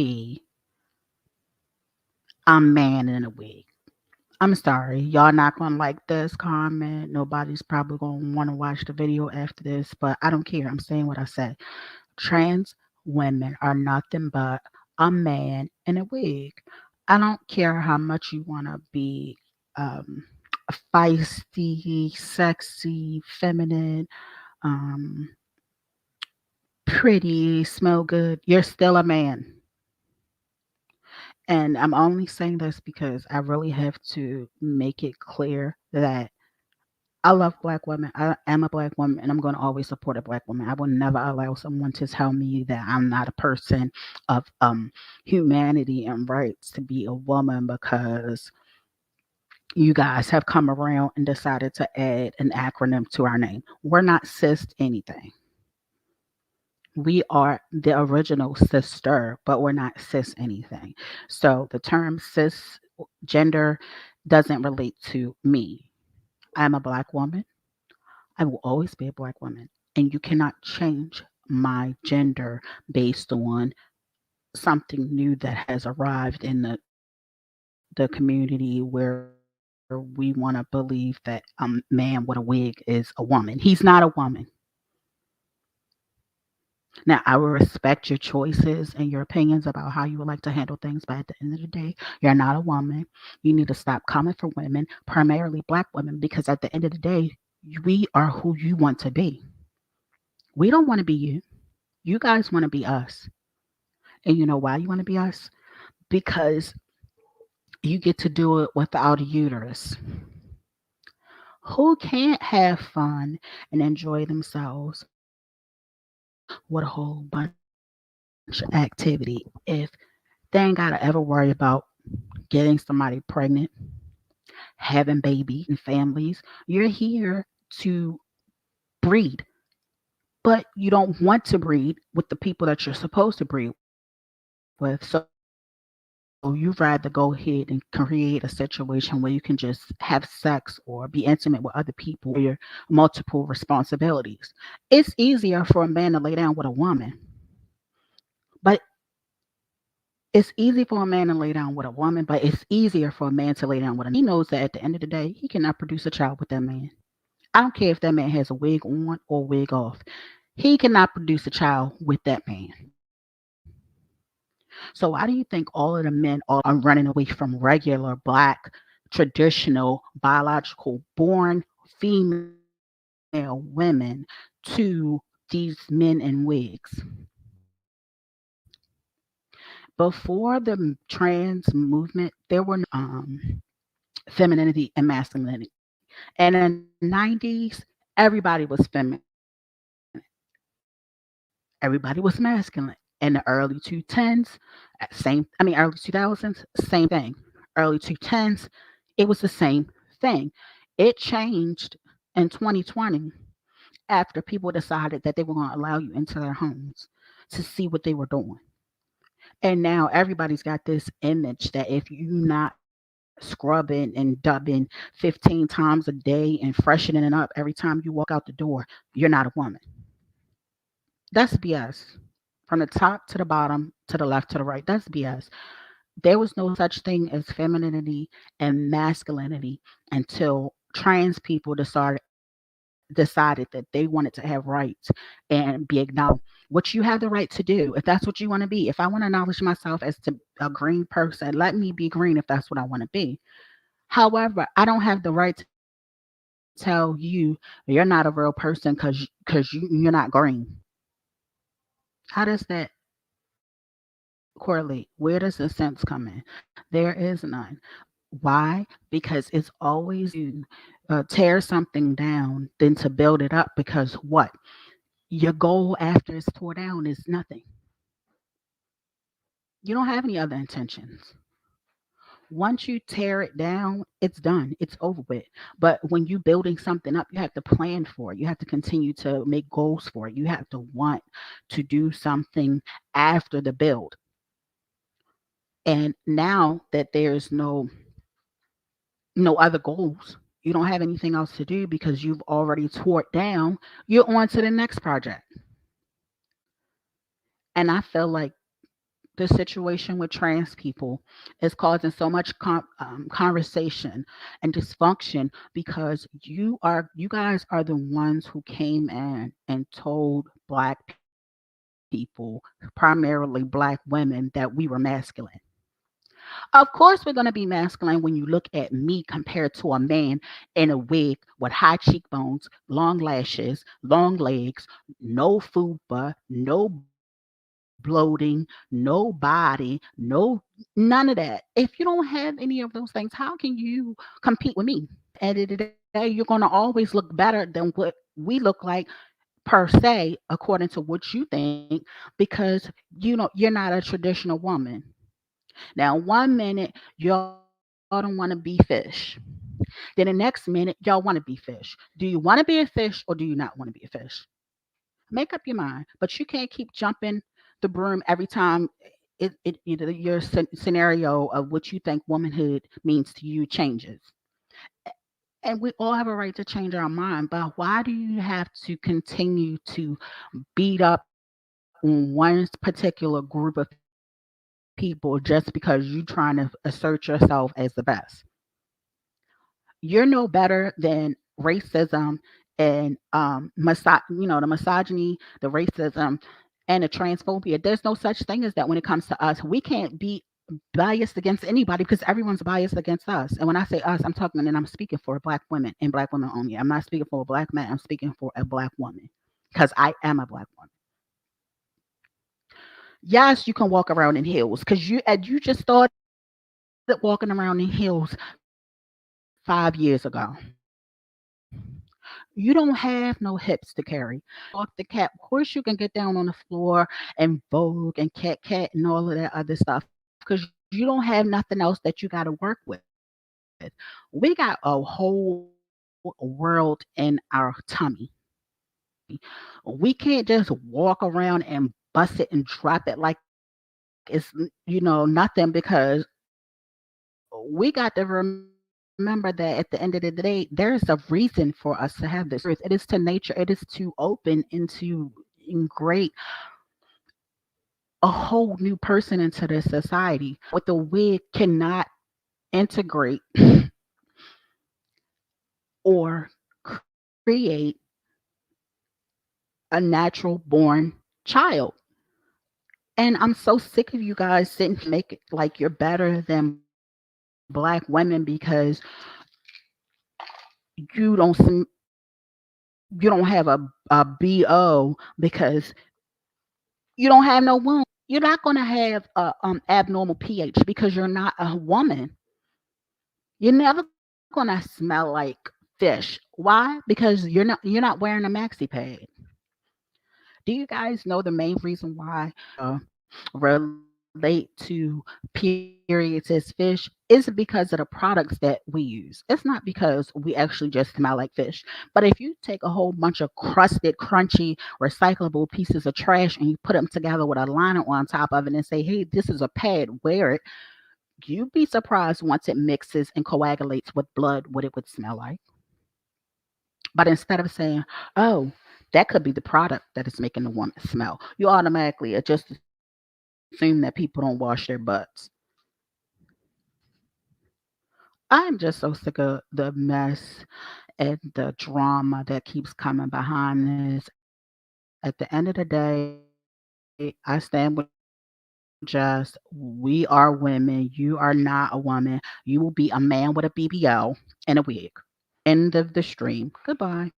be a man in a wig. I'm sorry, y'all not gonna like this comment. Nobody's probably gonna want to watch the video after this, but I don't care. I'm saying what I said. Trans women are nothing but a man in a wig. I don't care how much you want to be um, feisty, sexy, feminine, um, pretty, smell good. You're still a man. And I'm only saying this because I really have to make it clear that I love black women. I am a black woman and I'm going to always support a black woman. I will never allow someone to tell me that I'm not a person of humanity and rights to be a woman because you guys have come around and decided to add an acronym to our name. We're not cis anything. We are the original sister, but we're not cis anything. So the term cis gender doesn't relate to me. I'm a black woman. I will always be a black woman. And you cannot change my gender based on something new that has arrived in the community where we want to believe that a man with a wig is a woman. He's not a woman. Now, I will respect your choices and your opinions about how you would like to handle things, but at the end of the day, you're not a woman. You need to stop coming for women, primarily black women, because at the end of the day, we are who you want to be. We don't want to be you. You guys want to be us. And you know why you want to be us? Because you get to do it without a uterus. Who can't have fun and enjoy themselves with a whole bunch of activity if they ain't got to ever worry about getting somebody pregnant, having babies and families? You're here to breed, but you don't want to breed with the people that you're supposed to breed with. So you rather go ahead and create a situation where you can just have sex or be intimate with other people or share multiple responsibilities. It's easier for a man to lay down with a woman, but it's easy for a man to lay down with a woman, but it's easier for a man to lay down with another man. He knows that at the end of the day, he cannot produce a child with that man. I don't care if that man has a wig on or wig off. He cannot produce a child with that man. So why do you think all of the men are running away from regular black, traditional, biological, born female women to these men in wigs? Before the trans movement, there were no femininity and masculinity. And in the 90s, everybody was feminine. Everybody was masculine. In the early 2010s, early 2000s, same thing. Early 2010s, it was the same thing. It changed in 2020 after people decided that they were going to allow you into their homes to see what they were doing. And now everybody's got this image that if you're not scrubbing and dubbing 15 times a day and freshening it up every time you walk out the door, you're not a woman. That's BS. From the top to the bottom, to the left, to the right, that's BS. There was no such thing as femininity and masculinity until trans people decided that they wanted to have rights and be acknowledged, which you have the right to do if that's what you want to be. If I want to acknowledge myself as to a green person, let me be green if that's what I want to be. However, I don't have the right to tell you you're not a real person because you're not green. How does that correlate? Where does the sense come in? There is none. Why? Because it's always tear something down than to build it up. Because what? Your goal after it's tore down is nothing. You don't have any other intentions. Once you tear it down, it's done. It's over with. But when you building something up, you have to plan for it. You have to continue to make goals for it. You have to want to do something after the build. And now that there's no other goals, you don't have anything else to do because you've already tore it down, you're on to the next project. And I feel like the situation with trans people is causing so much conversation and dysfunction because you guys are the ones who came in and told black people, primarily black women, that we were masculine. Of course, we're going to be masculine when you look at me compared to a man in a wig with high cheekbones, long lashes, long legs, no fupa, no bloating, no body, no none of that. If you don't have any of those things, how can you compete with me? At the end of the day, you're going to always look better than what we look like per se, according to what you think, because you're not a traditional woman. Now, one minute y'all don't want to be fish. Then the next minute y'all want to be fish. Do you want to be a fish or do you not want to be a fish? Make up your mind. But you can't keep jumping the broom every time your scenario of what you think womanhood means to you changes. And we all have a right to change our mind, but why do you have to continue to beat up on one particular group of people just because you're trying to assert yourself as the best? You're no better than racism and the misogyny, the racism, and the transphobia. There's no such thing as that when it comes to us. We can't be biased against anybody because everyone's biased against us. And when I say us, I'm talking and I'm speaking for black women and black women only. I'm not speaking for a black man. I'm speaking for a black woman because I am a black woman. Yes, you can walk around in heels because you just started walking around in heels 5 years ago. You don't have no hips to carry. You can't walk the cat. Of course, you can get down on the floor and Vogue and cat and all of that other stuff because you don't have nothing else that you got to work with. We got a whole world in our tummy. We can't just walk around and bust it and drop it like it's nothing because we got to remember that at the end of the day, there's a reason for us to have this birth. It is to nature. It is to open and to integrate a whole new person into this society. But with the wig cannot integrate or create a natural born child. And I'm so sick of you guys sitting here make it like you're better than black women because you don't sm- you don't have a BO because you don't have no womb. You're not going to have a abnormal pH because you're not a woman. You're never going to smell like fish. Why? Because you're not wearing a maxi pad. Do you guys know the main reason why relate to periods as fish is because of the products that we use. It's not because we actually just smell like fish. But if you take a whole bunch of crusted, crunchy, recyclable pieces of trash and you put them together with a liner on top of it and say, hey, this is a pad, wear it, you'd be surprised once it mixes and coagulates with blood what it would smell like. But instead of saying, oh, that could be the product that is making the woman smell, you automatically just assume that people don't wash their butts. I'm just so sick of the mess and the drama that keeps coming behind this. At the end of the day, I stand with Jess. We are women. You are not a woman. You will be a man with a BBL and a wig. End of the stream. Goodbye.